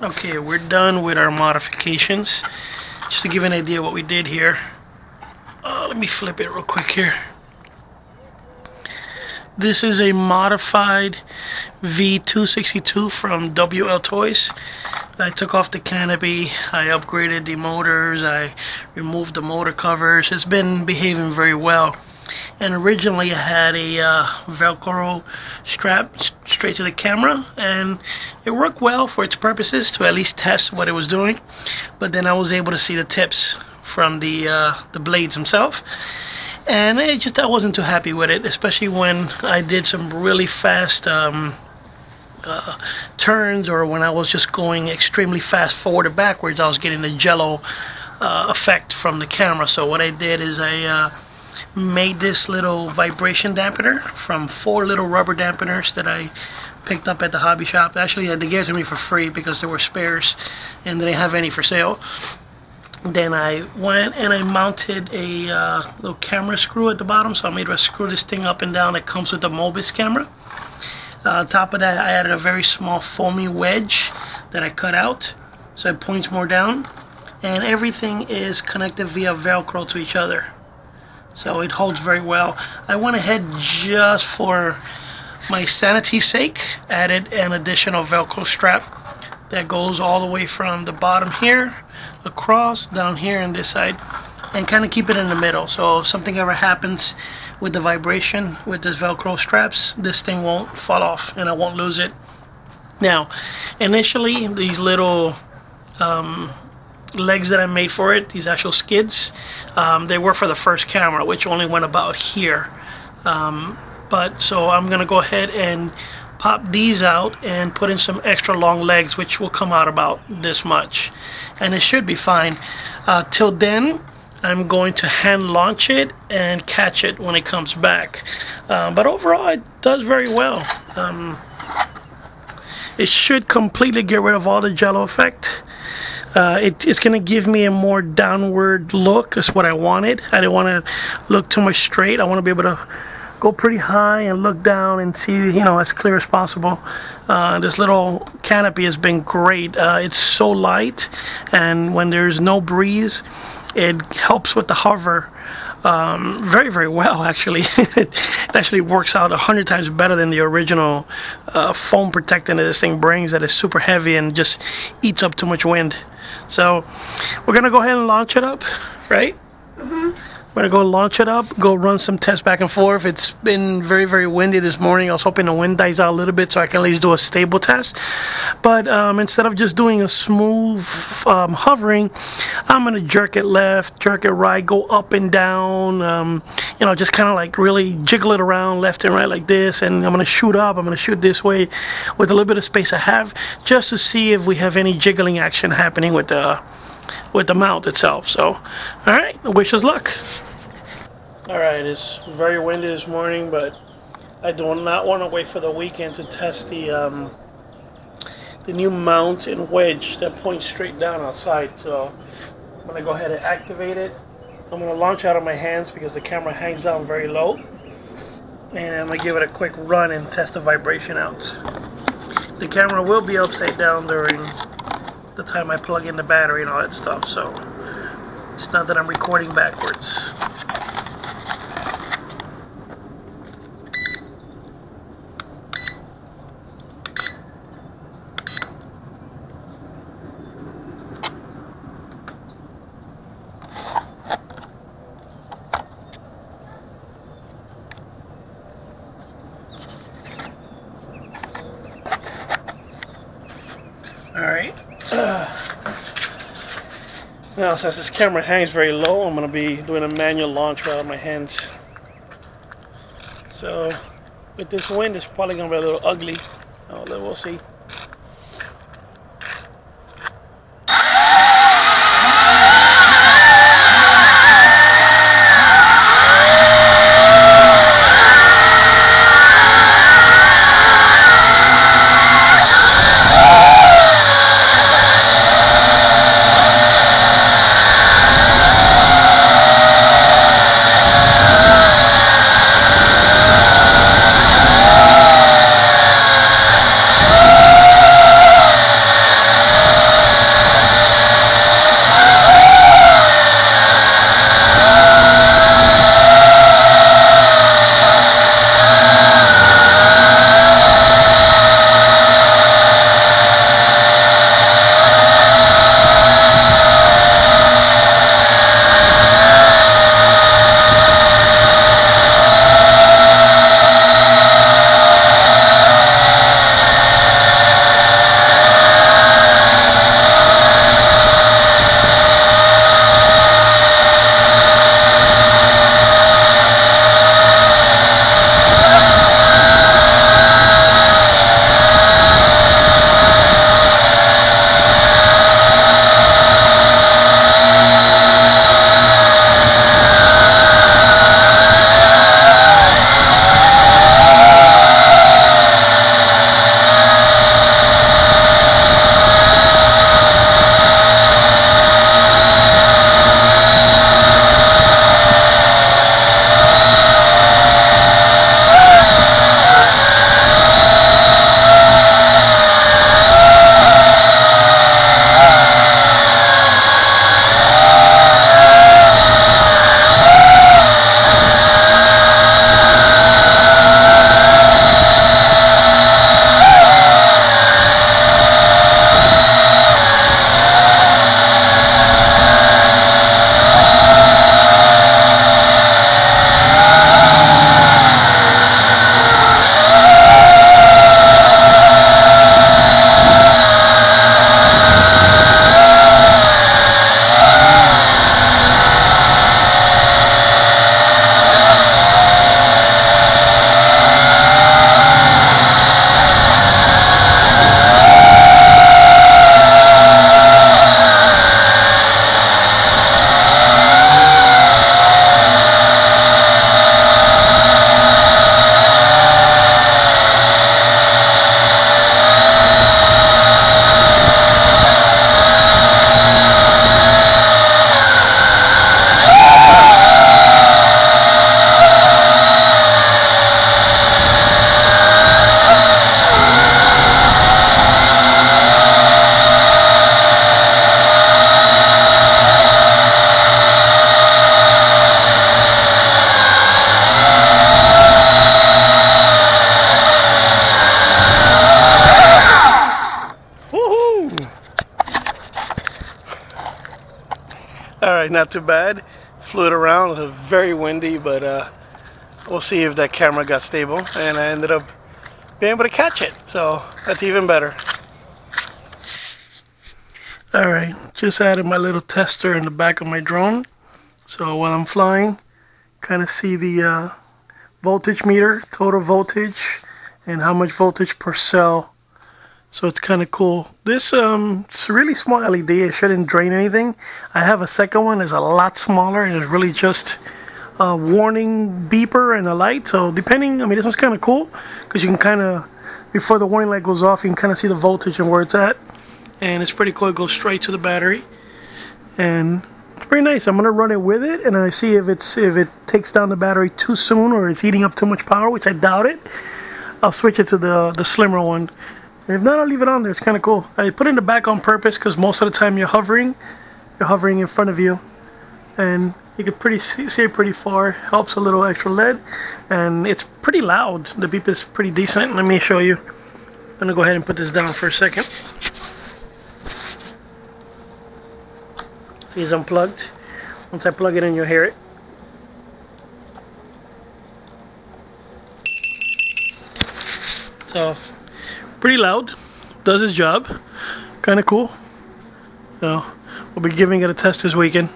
Okay, we're done with our modifications. Just to give you an idea what we did here. Let me flip it real quick here. This is a modified v262 from WL Toys. I took off the canopy, I upgraded the motors, I removed the motor covers. It's been behaving very well. And originally I had a Velcro strap straight to the camera, and it worked well for its purposes to at least test what it was doing. But then I was able to see the tips from the blades themselves, and I wasn't too happy with it, especially when I did some really fast turns, or when I was just going extremely fast forward or backwards. I was getting the jello effect from the camera. So what I did is I made this little vibration dampener from 4 little rubber dampeners that I picked up at the hobby shop. Actually, they gave it to me for free because there were spares and they didn't have any for sale. Then I went and I mounted a little camera screw at the bottom, so I'm able to screw this thing up and down. It comes with the Mobius camera. On top of that, I added a very small foamy wedge that I cut out, so it points more down, and everything is connected via Velcro to each other, so it holds very well. I went ahead, just for my sanity's sake, added an additional Velcro strap that goes all the way from the bottom here across down here on this side, and kind of keep it in the middle, so if something ever happens with the vibration with this Velcro straps, this thing won't fall off and I won't lose it. Now, initially, these little legs that I made for it, these actual skids, they were for the first camera, which only went about here. But so I'm gonna go ahead and pop these out and put in some extra long legs, which will come out about this much, and it should be fine. Till then, I'm going to hand launch it and catch it when it comes back. But overall, it does very well. It should completely get rid of all the jello effect. It's going to give me a more downward look. That's what I wanted. I didn't want to look too much straight. I want to be able to go pretty high and look down and see, as clear as possible. This little canopy has been great. It's so light, and when there's no breeze, it helps with the hover very, very well, actually. It actually works out 100 times better than the original foam protectant that this thing brings, that is super heavy and just eats up too much wind. So we're going to go ahead and launch it up, right? Mm-hmm. We're going to go launch it up, go run some tests back and forth. It's been very, very windy this morning. I was hoping the wind dies out a little bit so I can at least do a stable test. But instead of just doing a smooth hovering, I'm going to jerk it left, jerk it right, go up and down, just kind of like really jiggle it around left and right like this. And I'm going to shoot up. I'm going to shoot this way with a little bit of space I have, just to see if we have any jiggling action happening with the mount itself. So, all right, wish us luck. All right, it's very windy this morning, but I do not want to wait for the weekend to test the new mount and wedge that points straight down outside. So I'm going to go ahead and activate it. I'm going to launch out of my hands because the camera hangs down very low, and I'm going to give it a quick run and test the vibration out. The camera will be upside down during the time I plug in the battery and all that stuff, so it's not that I'm recording backwards. Alright. Now, since this camera hangs very low, I'm going to be doing a manual launch out of my hands. So, with this wind, it's probably going to be a little ugly. Oh, we'll see. Alright, not too bad. Flew it around. It was very windy, but we'll see if that camera got stable. And I ended up being able to catch it, so that's even better. Alright, just added my little tester in the back of my drone. So while I'm flying, kind of see the voltage meter, total voltage, and how much voltage per cell. So it's kind of cool. This it's a really small LED. It shouldn't drain anything. I have a second one. It's a lot smaller, and it's really just a warning beeper and a light. So depending, I mean, this one's kind of cool because you can kind of, before the warning light goes off, you can kind of see the voltage and where it's at. And it's pretty cool. It goes straight to the battery, and it's pretty nice. I'm gonna run it with it, and I see if it takes down the battery too soon or it's eating up too much power, which I doubt it. I'll switch it to the slimmer one. If not, I'll leave it on there. It's kind of cool. I put it in the back on purpose because most of the time you're hovering in front of you, and you can see it pretty far. Helps a little extra lead, and it's pretty loud. The beep is pretty decent. Let me show you. I'm gonna go ahead and put this down for a second. See, it's unplugged. Once I plug it in, you'll hear it. So, pretty loud. Does its job. Kind of cool. So, we'll be giving it a test this weekend.